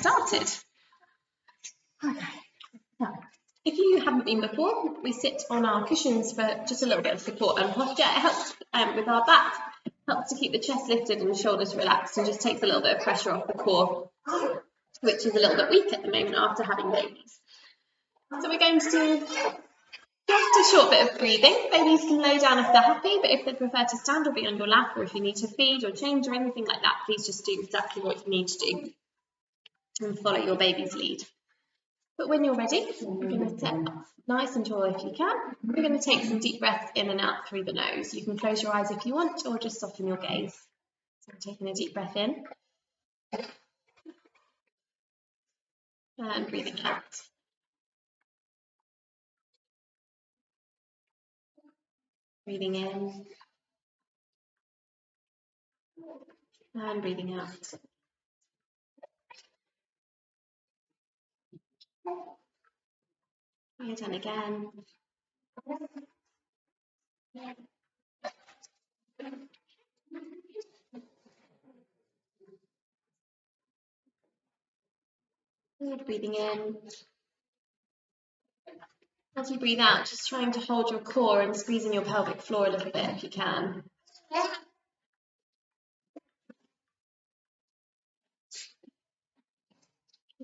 started. Okay. So, if you haven't been before, we sit on our cushions for just a little bit of support and posture. It helps with our back, helps to keep the chest lifted and the shoulders relaxed, and just takes a little bit of pressure off the core, which is a little bit weak at the moment after having babies. So we're going to do just a short bit of breathing. Babies can lay down if they're happy, but if they prefer to stand or be on your lap, or if you need to feed or change or anything like that, please just do exactly what you need to do and follow your baby's lead. But when you're ready, you're going to sit up nice and tall if you can. We're going to take some deep breaths in and out through the nose. You can close your eyes if you want, or just soften your gaze. So I'm taking a deep breath in and breathing out. Breathing in and breathing out. Right, and again. Good, breathing in. As you breathe out, just trying to hold your core and squeezing your pelvic floor a little bit if you can.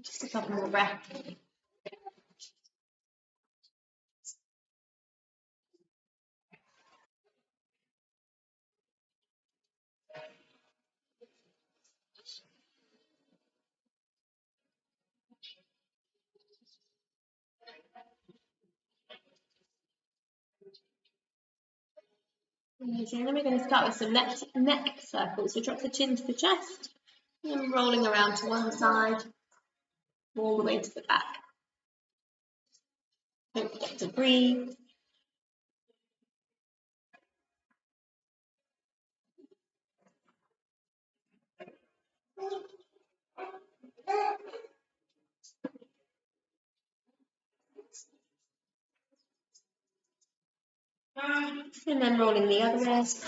Just a couple more breaths. Amazing. Then we're going to start with some neck circles. So drop the chin to the chest and rolling around to one side, all the way to the back. Don't forget to breathe. And then rolling the other wrist.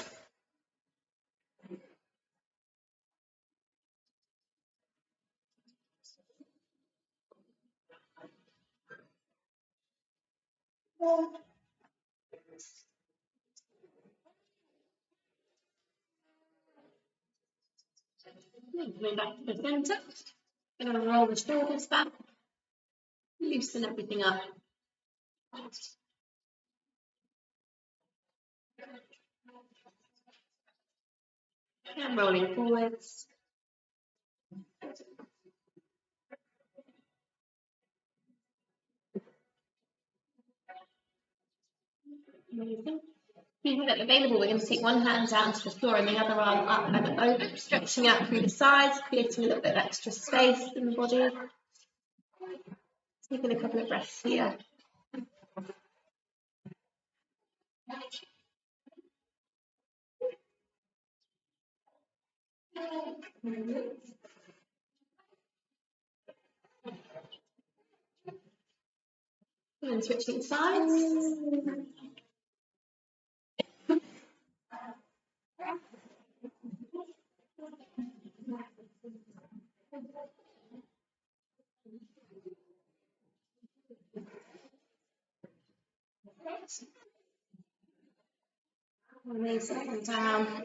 Coming back to the center. I'm going to roll the shoulders back. Loosen everything up. And rolling forwards. Amazing. If you have it available, we're going to take one hand down to the floor and the other arm up and over, stretching out through the sides, creating a little bit of extra space in the body. Taking a couple of breaths here. And then switching sides. Amazing. Down.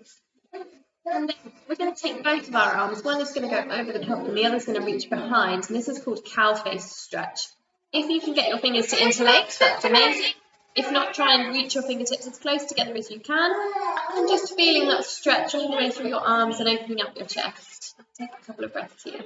And then we're going to take both of our arms. One is going to go over the top and the other is going to reach behind. And this is called cow face stretch. If you can get your fingers to interlace, that's amazing. If not, try and reach your fingertips as close together as you can. And just feeling that stretch all the way through your arms and opening up your chest. Take a couple of breaths here.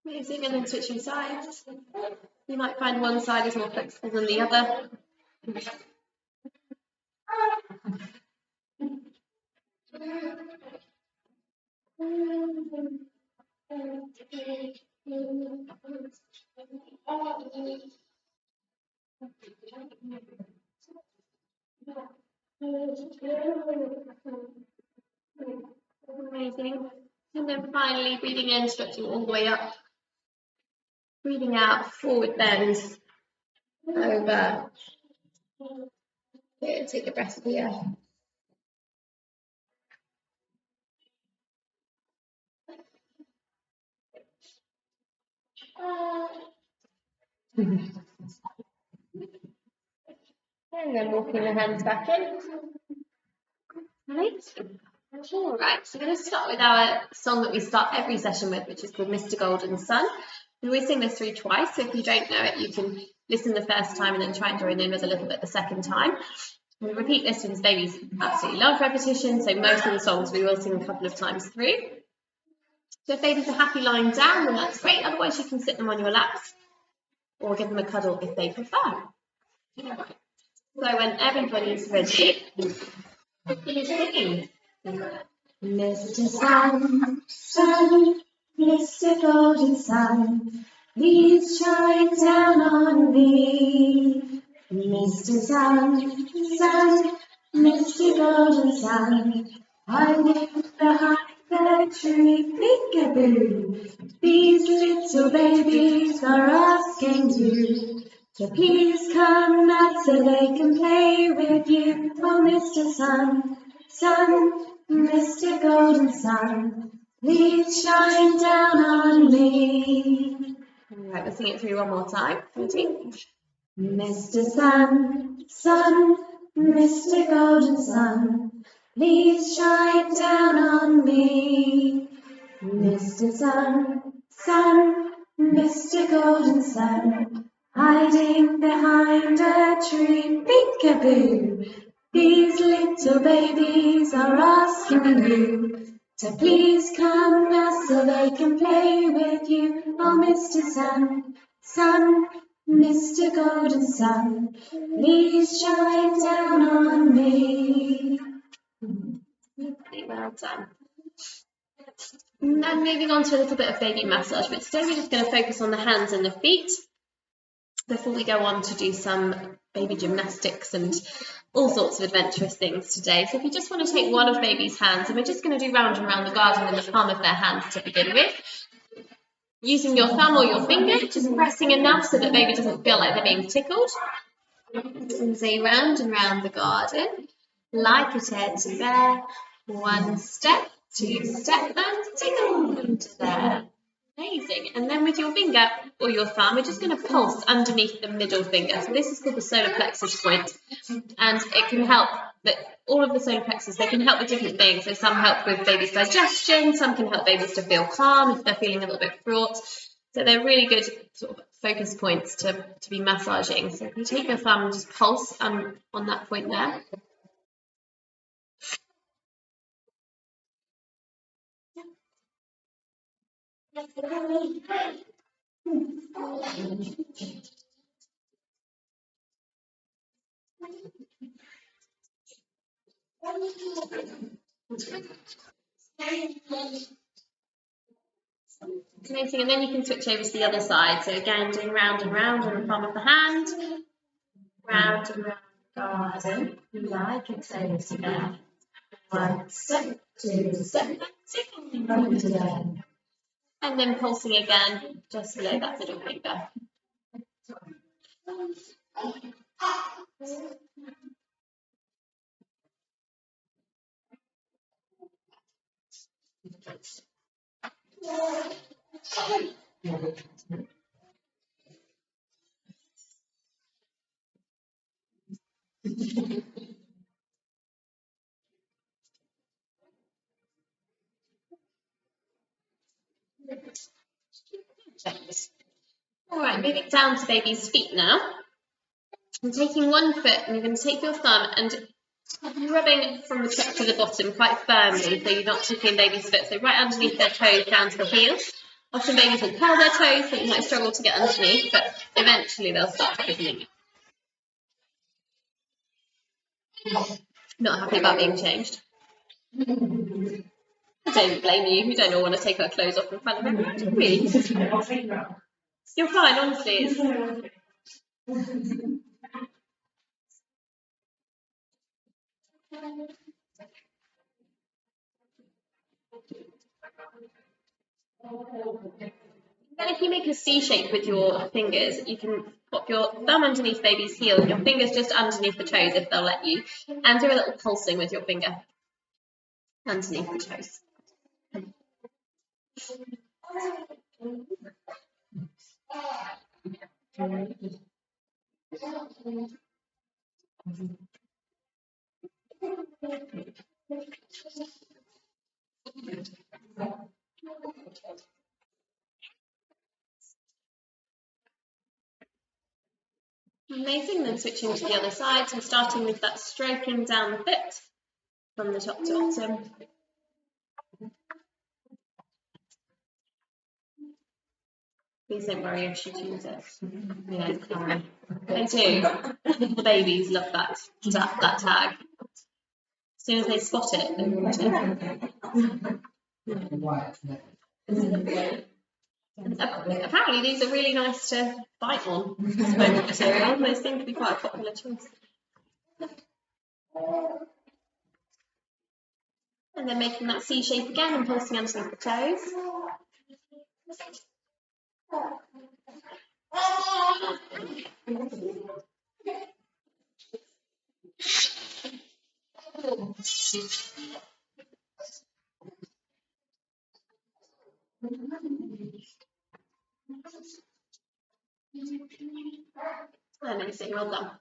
Amazing, and then switching sides. You might find one side is more flexible than the other. Amazing. And then finally breathing in, stretching all the way up. Breathing out, forward bend, over. Here, take a breath here. And then walking the hands back in. Right. All right, so we're going to start with our song that we start every session with, which is called Mr. Golden Sun. We always sing this through twice, so if you don't know it, you can listen the first time and then try and join in with a little bit the second time. We repeat this because babies absolutely love repetition, so most of the songs we will sing a couple of times through. So if babies are happy lying down, then that's great. Otherwise, you can sit them on your laps or give them a cuddle if they prefer. So when everybody's ready, please sing. Mr. Sun, Sun, Mr. Golden Sun, please shine down on me. Mr. Sun, Sun, Mr. Golden Sun, I live behind the tree, peekaboo. These little babies are asking you to please come out so they can play with you. Oh, Mr. Sun, Sun, Mr. Golden Sun, please shine down on me. All right, we'll sing it through one more time. Ready? Mr. Sun, Sun, Mr. Golden Sun, please shine down on me. Mr. Sun, Sun, Mr. Golden Sun, hiding behind a tree, peekaboo. These little babies are asking you to please come now so they can play with you. Oh, Mr. Sun, Sun, Mr. Golden Sun, please shine down on me. Well done. And then moving on to a little bit of baby massage, but today we're just going to focus on the hands and the feet before we go on to do some baby gymnastics and all sorts of adventurous things today. So if you just want to take one of baby's hands, and we're just going to do round and round the garden in the palm of their hands to begin with. Using your thumb or your finger, just pressing enough so that baby doesn't feel like they're being tickled. And say round and round the garden, like a teddy bear. One step, two step, and tickle into there. Amazing. And then with your finger or your thumb, we're just going to pulse underneath the middle finger. So this is called the solar plexus point, and it can help that all of the solar plexus, they can help with different things. So some help with baby's digestion, some can help babies to feel calm if they're feeling a little bit fraught. So they're really good sort of focus points to be massaging. So if you take your thumb and just pulse on that point there. Amazing, and then you can switch over to the other side. So again, doing round and round on the palm of the hand, round and round the garden, like a teddy bear. One step, two step, and again. And then pulsing again, just below that middle finger. All right, moving down to baby's feet now. I'm taking one foot, and you're going to take your thumb and rubbing from the top to the bottom quite firmly, so you're not tickling baby's foot. So right underneath their toes down to the heels. Often babies will curl their toes, so you might struggle to get underneath, but eventually they'll start tickling you. Not happy about being changed. I don't blame you. We don't all want to take our clothes off in front of everyone, do we? You're fine, honestly. Then if you make a C shape with your fingers, you can pop your thumb underneath baby's heel and your fingers just underneath the toes if they'll let you, and do a little pulsing with your finger underneath the toes. Amazing, then switching to the other side, so starting with that stroking down the foot from the top to bottom. Please don't worry if she chooses it. Yeah, they do. The babies love that tag. As soon as they spot it, they want it. Apparently these are really nice to bite on, smoke material. They seem to be quite a popular choice. And then making that C shape again and pulsing underneath the toes. Amazing, well done.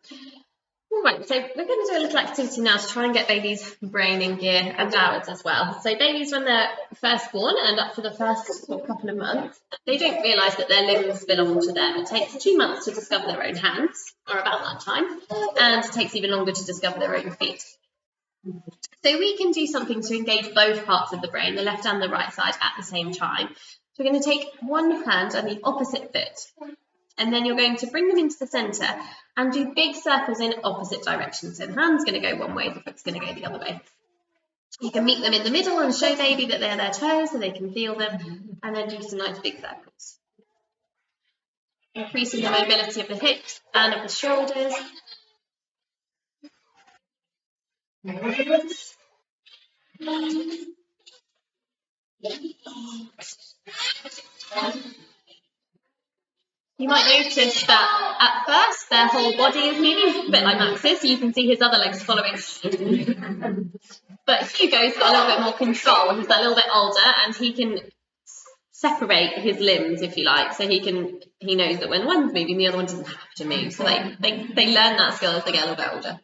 All right, so we're going to do a little activity now to try and get babies' brain in gear and ours as well. So babies, when they're first born and up for the first couple of months, they don't realise that their limbs belong to them. It takes 2 months to discover their own hands, or about that time, and it takes even longer to discover their own feet. So we can do something to engage both parts of the brain, the left and the right side, at the same time. So we're going to take one hand on the opposite foot, and then you're going to bring them into the centre and do big circles in opposite directions. So the hand's going to go one way, the foot's going to go the other way. You can meet them in the middle and show baby that they're their toes so they can feel them, and then do some nice big circles. Increasing the mobility of the hips and of the shoulders. You might notice that at first their whole body is moving, a bit like Max's, so you can see his other legs following. But Hugo's got a little bit more control. He's a little bit older and he can separate his limbs, if you like, so he knows that when one's moving, the other one doesn't have to move. So they learn that skill as they get a little bit older.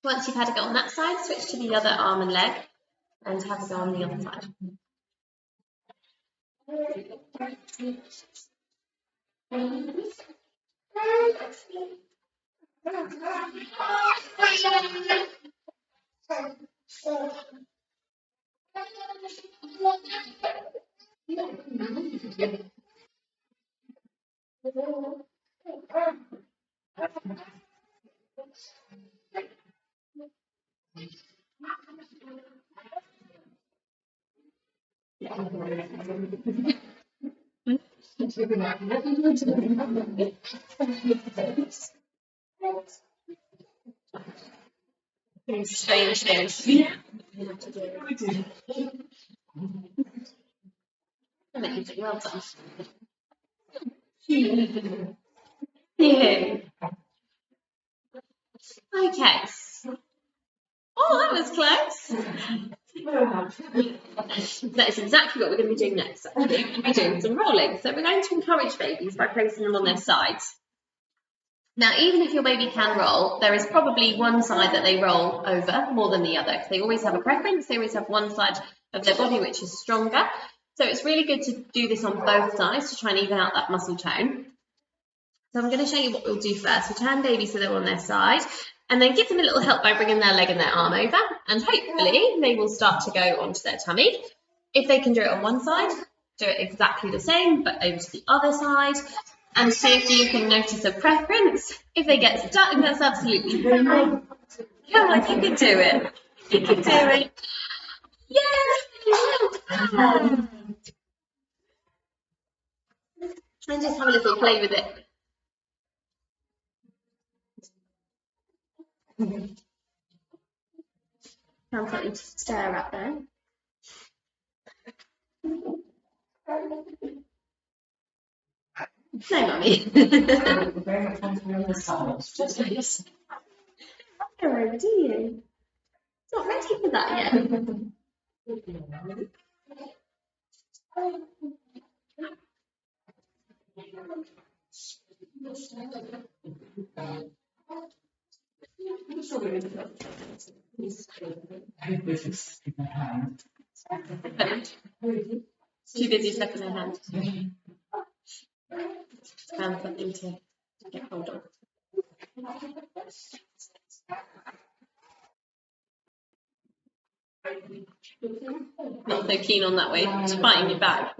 Once you've had a go on that side, switch to the other arm and leg and have a go on the other side. Strange things. Amazing, well done. Yeah. Okay. Oh, that was close. That is exactly what we're going to be doing next. We're going to be doing some rolling. So we're going to encourage babies by placing them on their sides. Now, even if your baby can roll, there is probably one side that they roll over more than the other. They always have a preference. They always have one side of their body which is stronger. So it's really good to do this on both sides to try and even out that muscle tone. So I'm going to show you what we'll do first. We'll turn baby so they're on their side, and then give them a little help by bringing their leg and their arm over, and hopefully they will start to go onto their tummy. If they can do it on one side, do it exactly the same, but over to the other side, and see if you can notice a preference. If they get stuck, that's absolutely fine. Come on, you can do it. You can do it. Yes! And just have a little play with it. Found something to stare at there. No, Mummy. Very much want to be on the side. Hello, do you? It's not ready for that yet. Too busy flipping her hand. Found something to get hold of. Not so keen on that way, it's fighting you back.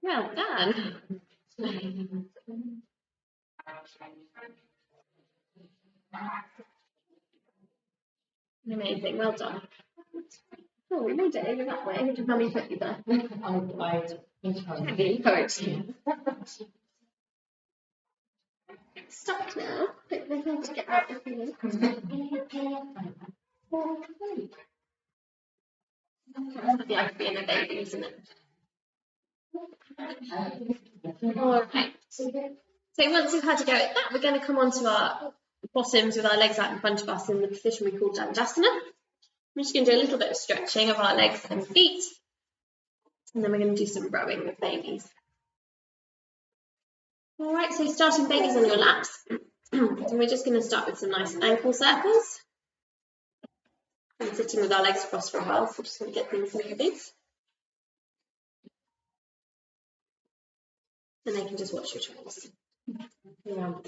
Well done. Amazing, well done. Oh, we made it over that way. Did Mummy put you there? I Encouraged you. Stuck now. But we're going to get out of here. That's like being a baby, isn't it? Alright. So once we've had a go at that, we're going to come on to our bottoms with our legs out in front of us in the position we call Dandasana. I'm just going to do a little bit of stretching of our legs and feet. And then we're going to do some rowing with babies. Alright, so starting babies on your laps. And we're just going to start with some nice ankle circles. And sitting with our legs crossed for a while, so we're just going to get things moving. And they can just watch your toes. Around.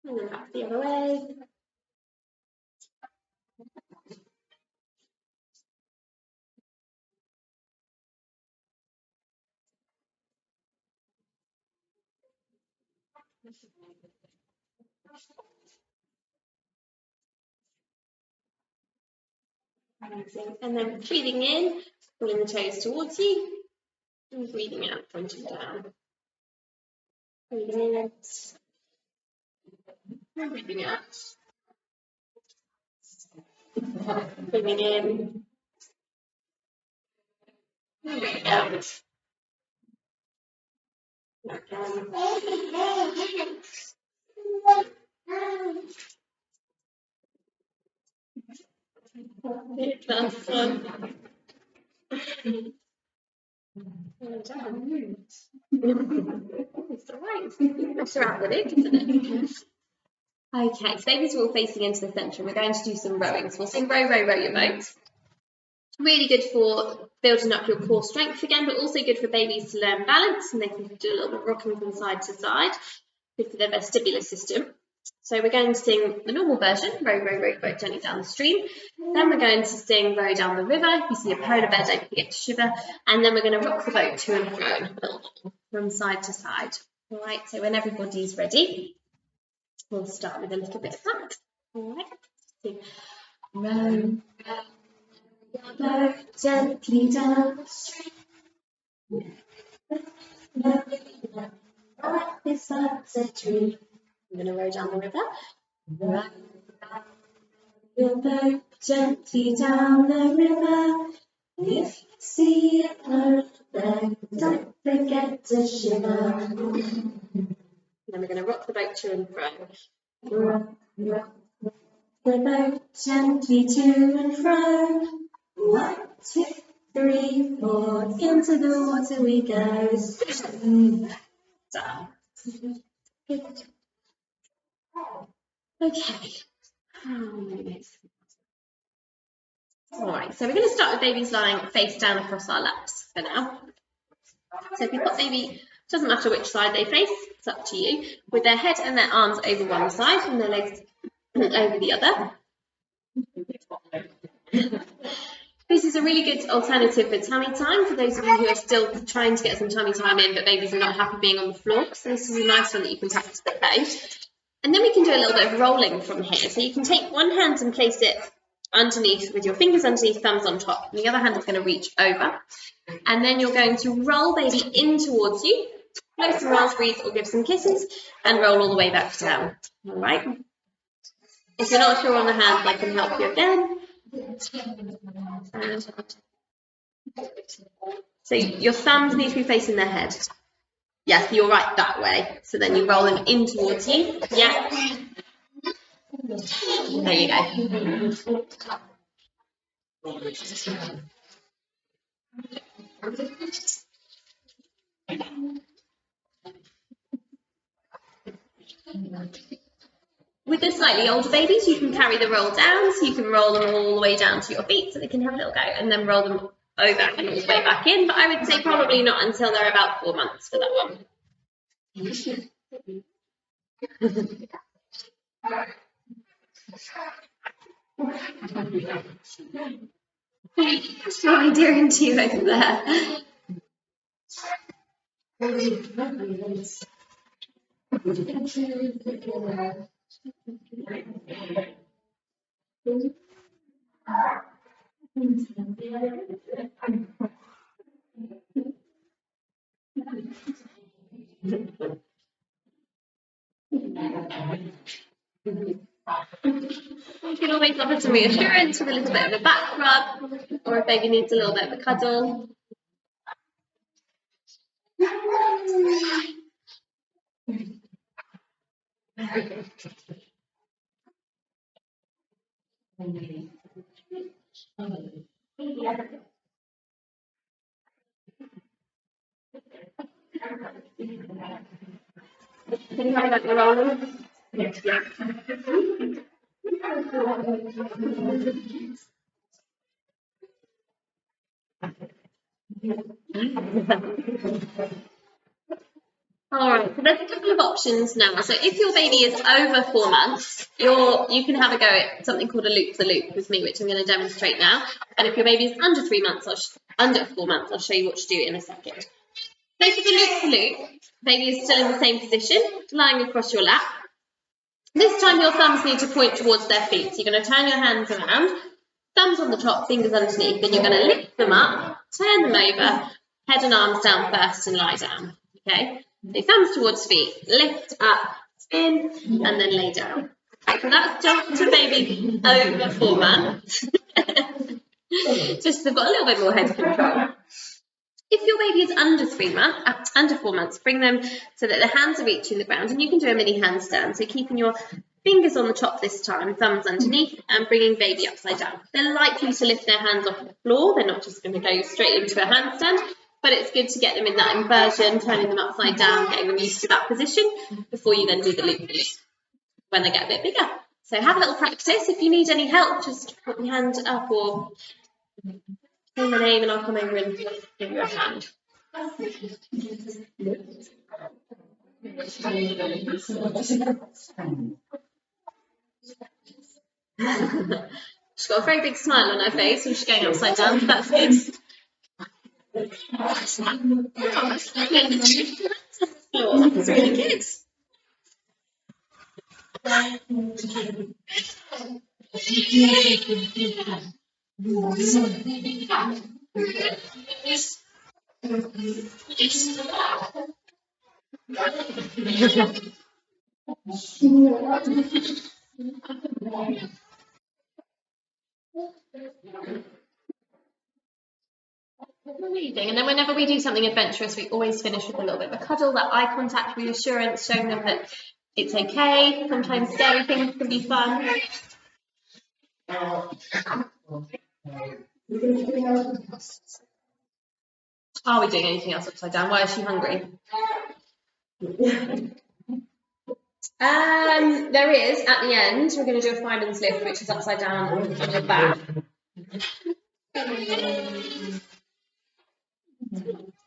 And then back the other way. Amazing. And then breathing in, pulling the toes towards you, and breathing out, pointing down. Breathing in, and breathing out. Breathing in, and breathing out. Last one. And down. It's all right. That's around the leg, isn't it? Okay, so babies are all facing into the centre. We're going to do some rowing. So we'll sing row, row, row your boat. Really good for building up your core strength again, but also good for babies to learn balance, and they can do a little bit of rocking from side to side. Good for their vestibular system. So we're going to sing the normal version, row, row, row your boat gently down the stream. Then we're going to sing row down the river. If you see a polar bear, don't forget to shiver. And then we're going to rock the boat to and fro from side to side. All right, so when everybody's ready, we'll start with a little bit of that. All right, sing row, row your boat gently down the stream. Right beside the tree. I'm going to row down the river. Row your boat gently down the river. If you see a polar bear, don't forget to shiver. Then we're going to rock the boat to and fro. Rock, rock, rock the boat gently to and fro. 1, 2, 3, 4, into the water we go. Down. Good. Okay. All right, so we're going to start with babies lying face down across our laps for now. So if you've got baby, doesn't matter which side they face, it's up to you, with their head and their arms over one side and their legs over the other. This is a really good alternative for tummy time for those of you who are still trying to get some tummy time in, but babies are not happy being on the floor. So this is a nice one that you can practice at home. And then we can do a little bit of rolling from here. So you can take one hand and place it underneath with your fingers underneath, thumbs on top, and the other hand is going to reach over. And then you're going to roll baby in towards you, blow some raspberries or give some kisses, and roll all the way back down. All right. If you're not sure on the hands, I can help you again. So your thumbs need to be facing their head. Yes, you're right that way. So then you roll them in towards you. Yeah. There you go. With the slightly older babies, you can carry the roll down, so you can roll them all the way down to your feet so they can have a little go, and then roll them over and all the way back in. But I would say probably not until they're about 4 months for that one. What's my doing to you over there? You can always offer some reassurance with a little bit of a back rub, or if baby needs a little bit of a cuddle. Can you have that rolling? Yes. All right, so there's a couple of options now. So if your baby is over 4 months, you can have a go at something called a loop the loop with me, which I'm going to demonstrate now. And if your baby is under 3 months, under 4 months, I'll show you what to do in a second. So for the loop, baby is still in the same position, lying across your lap. This time your thumbs need to point towards their feet. So you're going to turn your hands around, thumbs on the top, fingers underneath. Then you're going to lift them up, turn them over, head and arms down first and lie down. Okay? So thumbs towards feet, lift up, spin, and then lay down. Okay, so that's just to baby over 4 months. Just they've got a little bit more head control. If your baby is under 4 months, bring them so that the hands are reaching the ground, and you can do a mini handstand. So keeping your fingers on the top this time, thumbs underneath, and bringing baby upside down. They're likely to lift their hands off the floor. They're not just going to go straight into a handstand, but it's good to get them in that inversion, turning them upside down, getting them used to that position before you then do the loop when they get a bit bigger. So have a little practice. If you need any help, just put your hand up or say my name and I'll come over and give you a hand. She's got a very big smile on her face when she's going upside down, so that's good. That's really good. Amazing. And then whenever we do something adventurous, we always finish with a little bit of a cuddle, that eye contact reassurance, showing them that it's okay. Sometimes scary things can be fun. Are we doing anything else upside down? Why is she hungry? There is, at the end, we're going to do a fireman's lift, which is upside down on your back.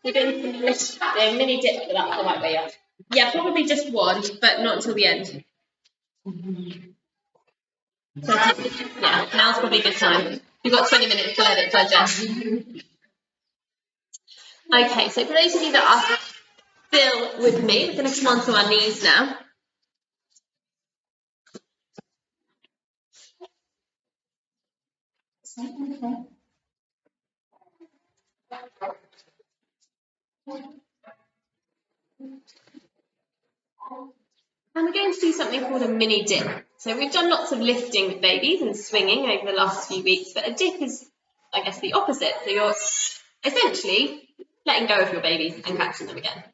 We're doing some lifting, mini dip, but that's the right way up. Yeah, probably just one, but not until the end. So, yeah, now's probably a good time. You've got 20 minutes to let it digest. Okay, so for those of you that are still with me, we're going to come onto our knees now. And we're going to do something called a mini dip. So we've done lots of lifting with babies and swinging over the last few weeks, but a dip is, I guess, the opposite. So you're essentially letting go of your babies and catching them again,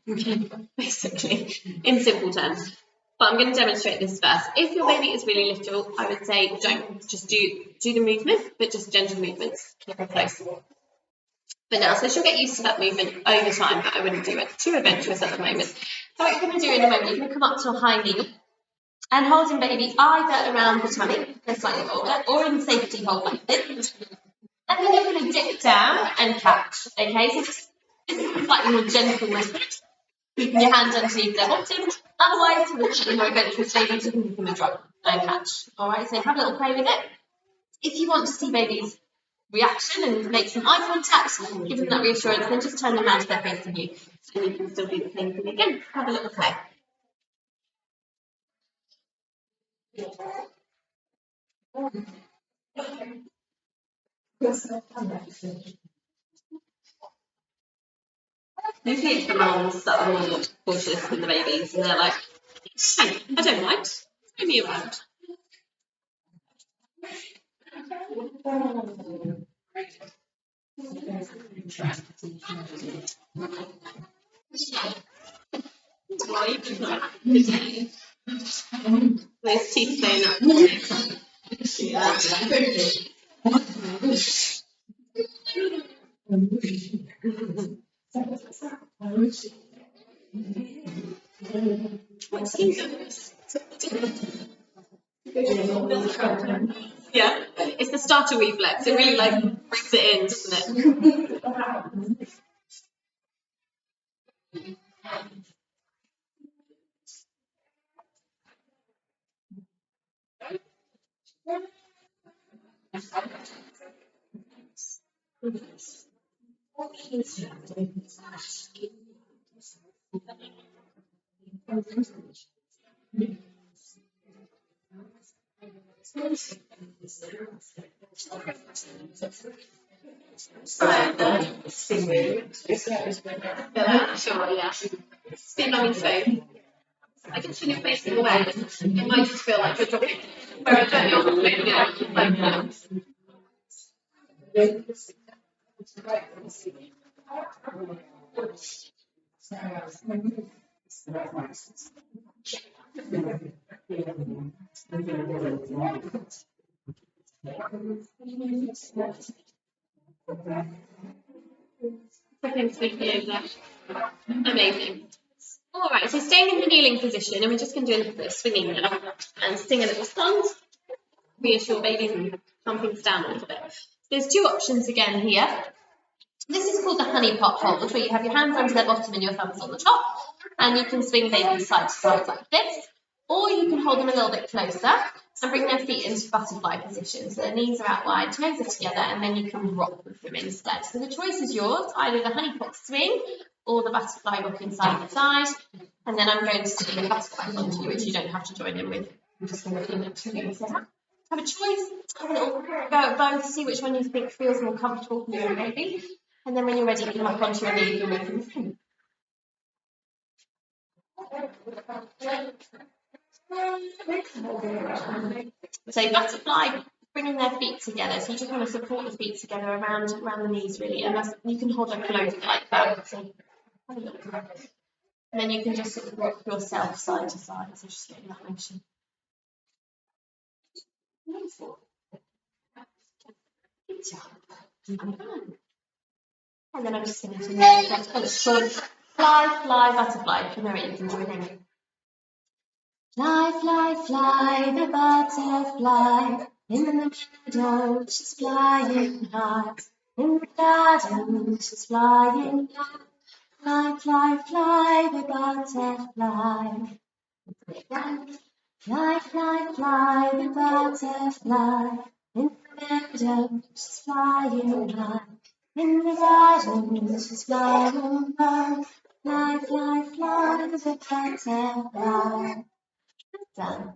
basically, in simple terms. But I'm going to demonstrate this first. If your baby is really little, I would say don't just do the movement, but just gentle movements, keep her close. But now, so she'll get used to that movement over time, but I wouldn't do it too adventurous at the moment. So what you're going to do in a moment, you're going to come up to a high knee and holding baby either around the tummy, if they're slightly older, or in safety hold like this. And then you're going to dip down and catch, okay? So this is a slightly more gentle method. Keeping your hands underneath their bottom. Otherwise, for the more adventurous babies, you can give them a drop and catch. All right, so have a little play with it. If you want to see babies' reaction and make some eye contact, give them that reassurance, then just turn them around to their facing you. And you can still do the same thing again. Have a little play. Usually it's the mums that are more cautious than the babies, and they're like, hey, I don't mind, throw me around. Those teeth staying up. Yeah, it's the starter reflex. It really like brings it in, doesn't it? Sure, yeah. Spin on his face. I guess when you're facing away, it might just feel like you're dropping. Whereas when you're looking at it, like that. Amazing. All right, so staying in the kneeling position, and we're just going to do a little bit of swinging now and sing a little song. Reassure babies and calm things down a little bit. There's two options again here. This is called the honey pot hold, where you have your hands under their bottom and your thumbs on the top, and you can swing babies side to side like this, or you can hold them a little bit closer and bring their feet into butterfly position. So their knees are out wide, toes are together, and then you can rock with them instead. So the choice is yours, either the honey pot swing or the butterfly rocking side to side. And then I'm going to swing the butterfly onto you, which you don't have to join in with. I'm just going to feel it to you. So have a choice, have a little go at both, see which one you think feels more comfortable for your baby. And then when you're ready, come up onto your knees and we can swing. So butterfly, bringing their feet together. So you just want to support the feet together around the knees really, and you can hold them close like that. So have a look. And then you can just sort of rock yourself side to side. So just getting that motion. Good job. And then I'm just going to make that short Fly, fly, butterfly. If you know it, you can join in. Fly, fly, fly, the butterfly. In the meadow, she's flying high. In the garden, she's flying high. Fly, fly, fly, the butterfly. Fly, fly, fly, the butterfly. In the meadow, she's flying high. In the garden, she's flying high. Fly, fly, fly, the butterfly. Done.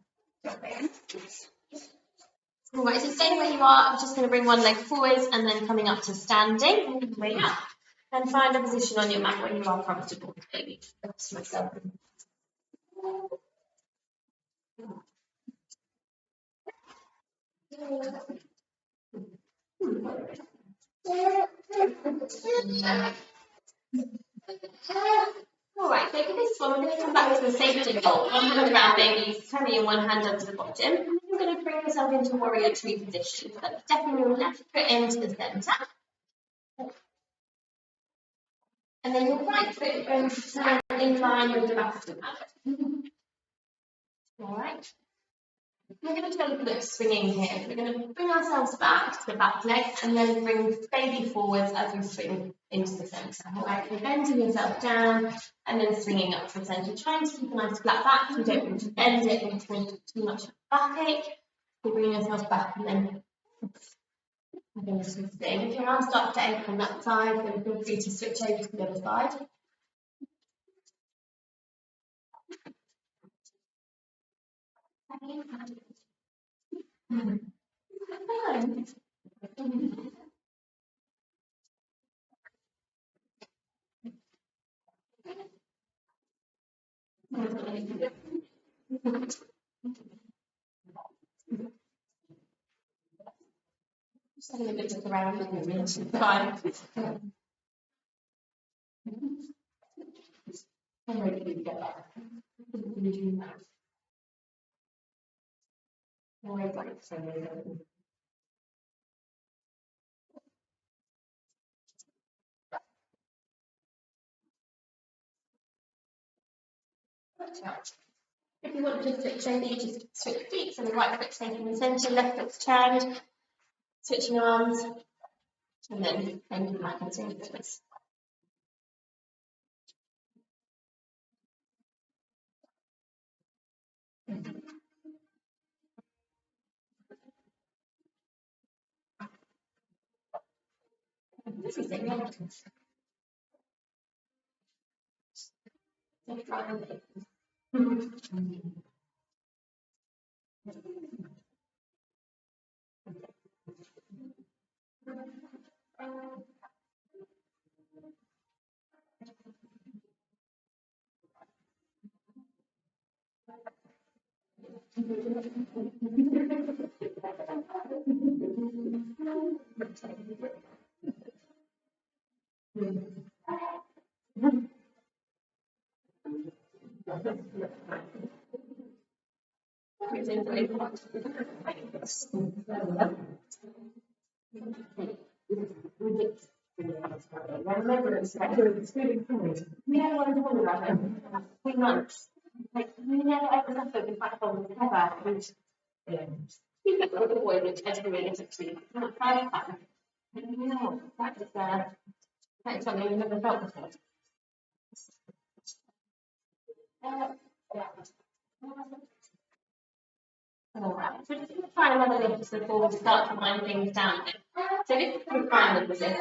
All right, so staying where you are, I'm just going to bring one leg forwards and then coming up to standing. Way up. And find a position on your mat where you are comfortable. Maybe that's myself. All right, so for this one, we're going to come back to the safety hold. One hand around baby's tummy and one hand under the bottom. And you're going to bring yourself into warrior tree position. So that's stepping your left foot into the centre. And then your right foot is going to turn in line with the back of the mat. All right. We're going to do a little bit of swinging here. We're going to bring ourselves back to the back leg and then bring baby forwards as we swing into the centre. All right, you're bending yourself down and then swinging up to the centre. Trying to keep a nice flat back. You don't want to bend it into too much backache. You're bringing yourself back and then having a swing. If your arms start to ache on that side, then feel free to switch over to the other side. Just having a bit of around. Fine. I'm ready to get back. Always like to say if you want to switch over, you just switch feet. So the right foot taking the centre, left foot's turned, switching arms, and then bending back into the twist. This is it. We had one to about it. 3 months. Like we never ever suffered with backbone ever. And you got the little boy which educated actually not 5 times. No, that's something I've never felt before. Alright, so just going to try another lift before we start to wind things down a bit. So this is pretty fine with this.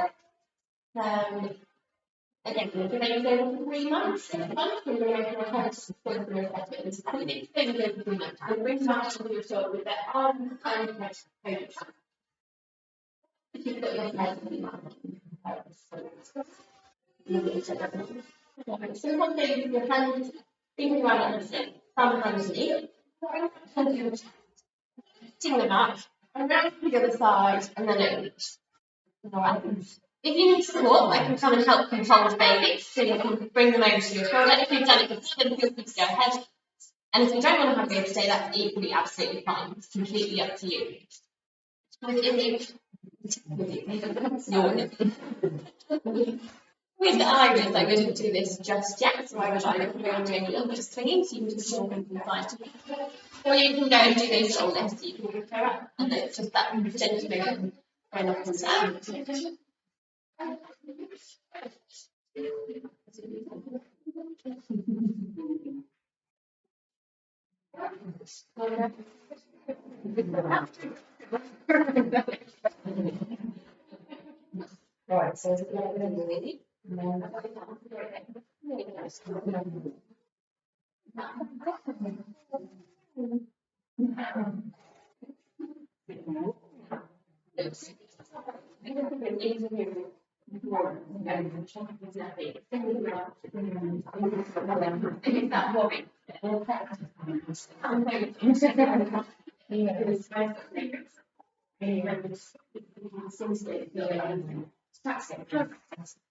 Again, we're doing it over 3 months, 6 months, we're going to make our for the seconds. I think it's going to go 3 months. And bring that to your shoulder with that arm and next page. If you've got your head in the so one thing is your hands, thinking around on the same, thumb underneath, ting them up, and round to the other side, and then over. Alright. If you need support, I can come and help you hold baby, so you can bring them over to your shoulder. If you've done it before, then feel free to go ahead. And if you don't want to have baby stay, that's equally absolutely fine. It's completely up to you. Within you. With Iris, I wouldn't do this just yet, so I would either go and doing a little bit of swinging, so you can just walk from side to side, or you can go and do those shoulder lifts, so you can lift her up, and it's just that gentle movement going up and down. Right, so it's a little bit of moving, and then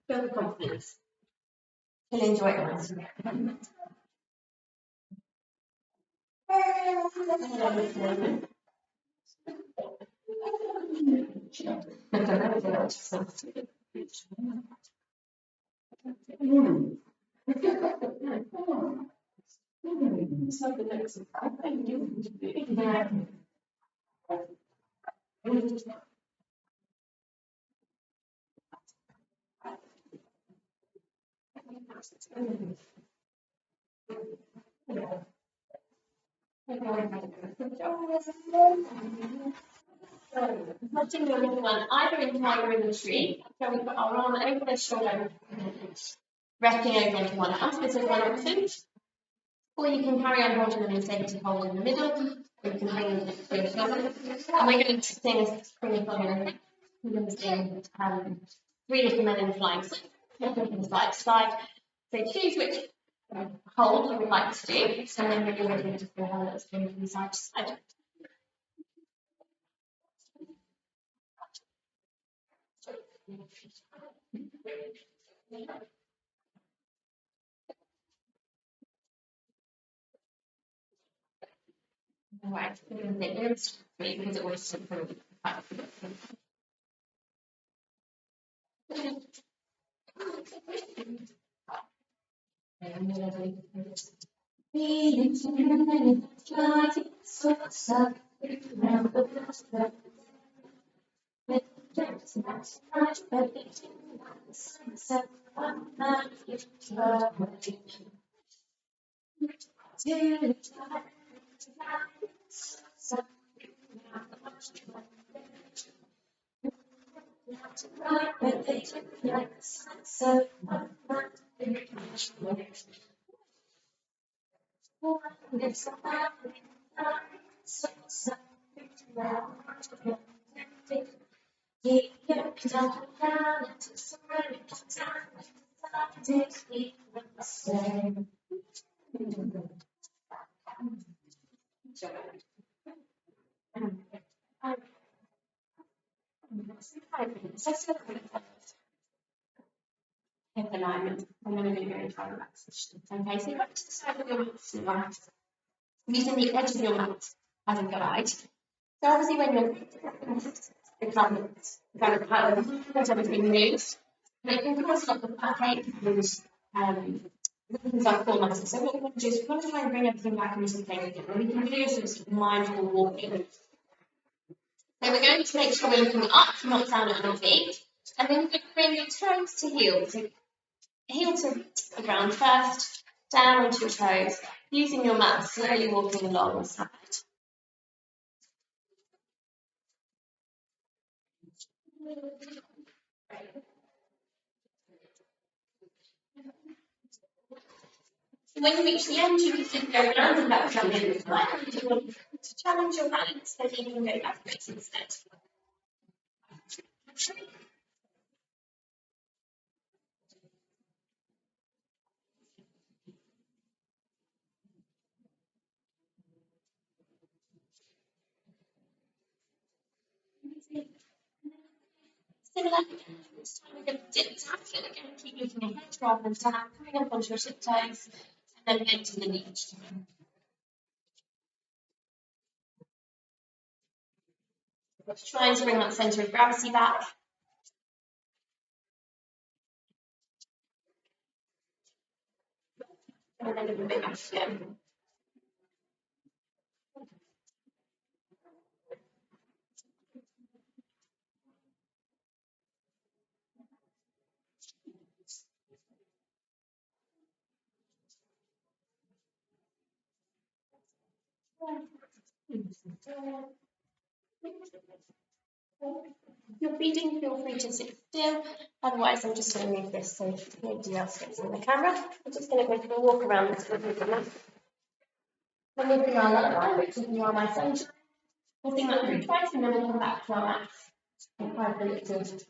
Build confidence. You'll enjoy it. Touching your little one either in tiger in the tree, so we put our arm over their shoulder, resting over onto one arm, this is one option. Or you can carry on holding them in safety hold in the middle, or you can hang them between the shoulders. And we're going to sing a spring song in a second. We're going to sing Three Little Men in Flying Soup, from side to side. So choose which hold you would like to do, and then when you're ready, just go have a little spin from side to side. Right, we're going to start because it always something. Hip alignment, and then we're going to go into our relaxation. Okay, so back to the side of your mat, using the edge of your mat as a guide. So obviously when you're whatever's being moved, and it can cause a lot of backache and things like core muscles. So what we want to do is we want to try and bring everything back into place again. And we can do some sort of mindful walking. So we're going to make sure we're looking up, not down at our feet. And then we're going to bring your toes to heel. So heel to the ground first, down onto your toes, using your mat, slowly walking along the side. When you reach the end, you can still go round and back down the end of the line. If you want to challenge your balance, then you can go backwards instead. Similar, this time we're going to dip tap, and again keep looking ahead rather than down, coming up onto your tiptoes, and then bend to the knee each time. Trying to bring that centre of gravity back. And then a bit back again. If you're feeding, feel free to sit still. Otherwise, I'm just going to move this so nobody else gets on the camera. I'm just going to go for a walk around this little bit. Then we'll do our lullaby, which is You Are My Sunshine. We'll sing that through twice and then we'll come back to our maths in 5 minutes of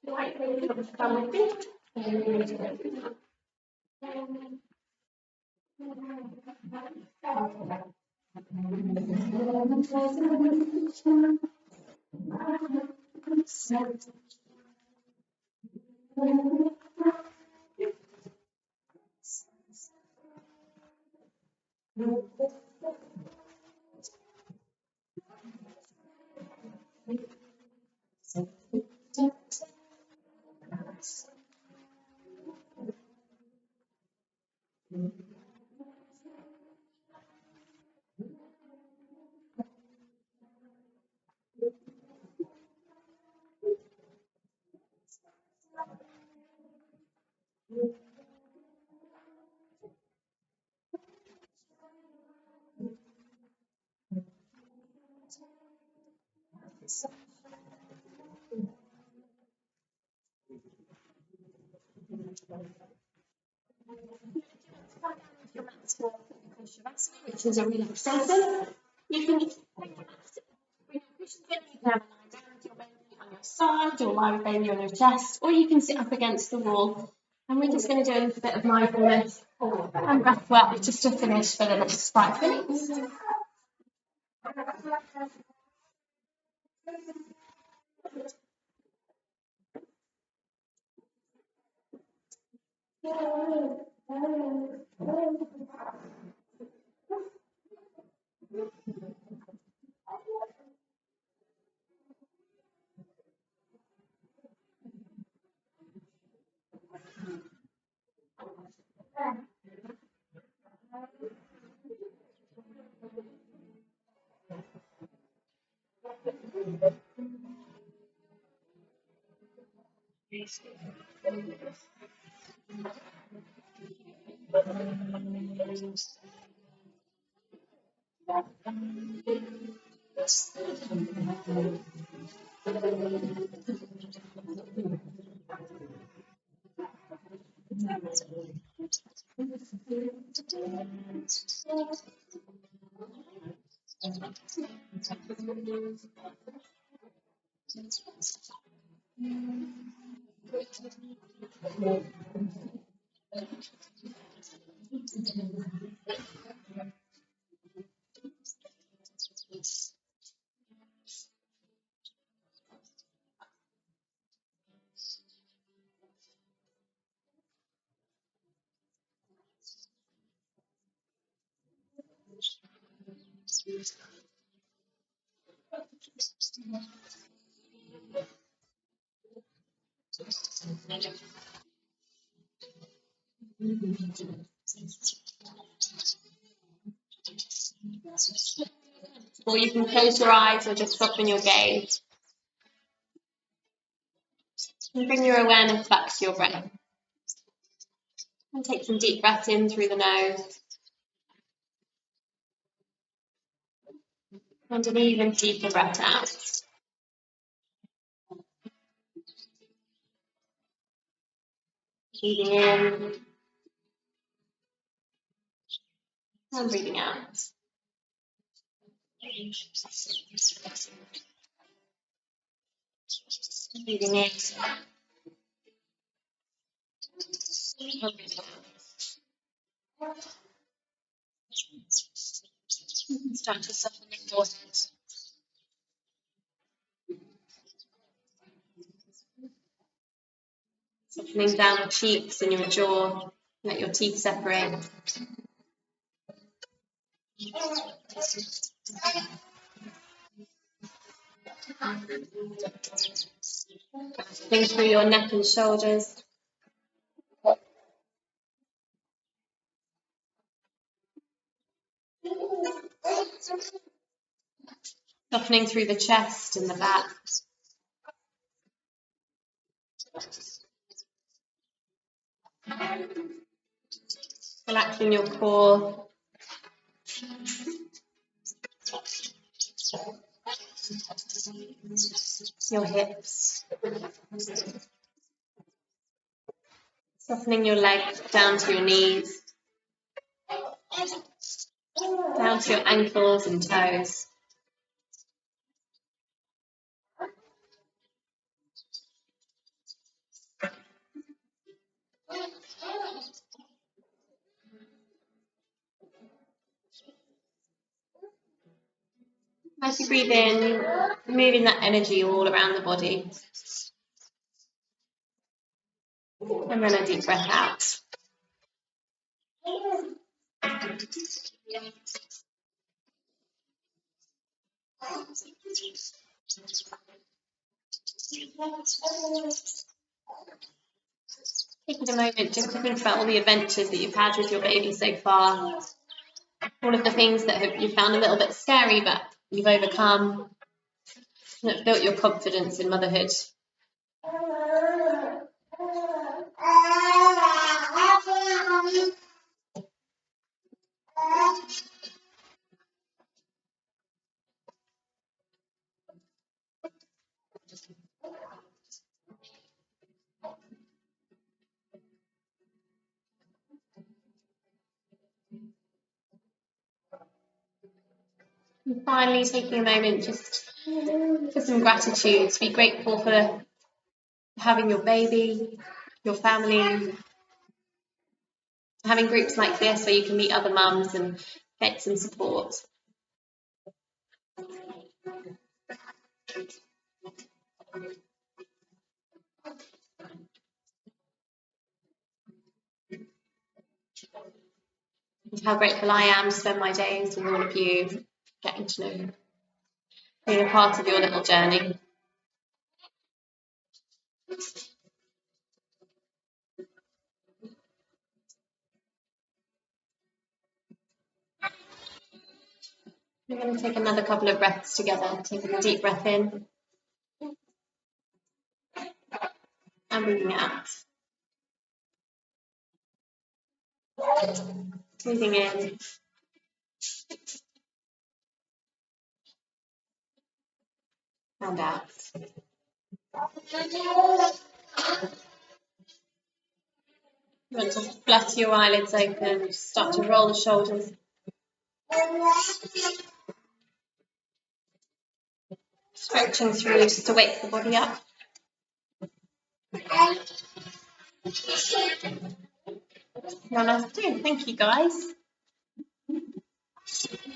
right, then you can come with me. And then we'll do it. Which is a relaxation. You can bring your cushions in, you can have a lie down with your baby on your side or lie with baby on your chest, or you can sit up against the wall. And we're just going to do a little bit of mindfulness and breath work just to finish for the next 5 minutes. Or you can close your eyes or just soften your gaze. And bring your awareness back to your breath. And take some deep breaths in through the nose. And an even deeper breath out. Breathing in. And breathing out. Breathing in. Start to soften your head. Softening down the cheeks and your jaw. Let your teeth separate. Think through your neck and shoulders. Softening through the chest and the back. Relaxing your core. Your hips. Softening your legs down to your knees. Down to your ankles and toes. As you breathe in, moving that energy all around the body. And then a deep breath out. Taking a moment just to think about all the adventures that you've had with your baby so far. All of the things that you found a little bit scary, but you've overcome. And it's built your confidence in motherhood. And finally, taking a moment just for some gratitude, to be grateful for having your baby, your family, having groups like this where you can meet other mums and get some support. And how grateful I am to spend my days with all of you, getting to know you, being a part of your little journey. We're going to take another couple of breaths together, taking a deep breath in and breathing out. Breathing in and out. You want to flutter your eyelids open, start to roll the shoulders. Stretching through just to wake the body up. Namaste. Thank you, guys.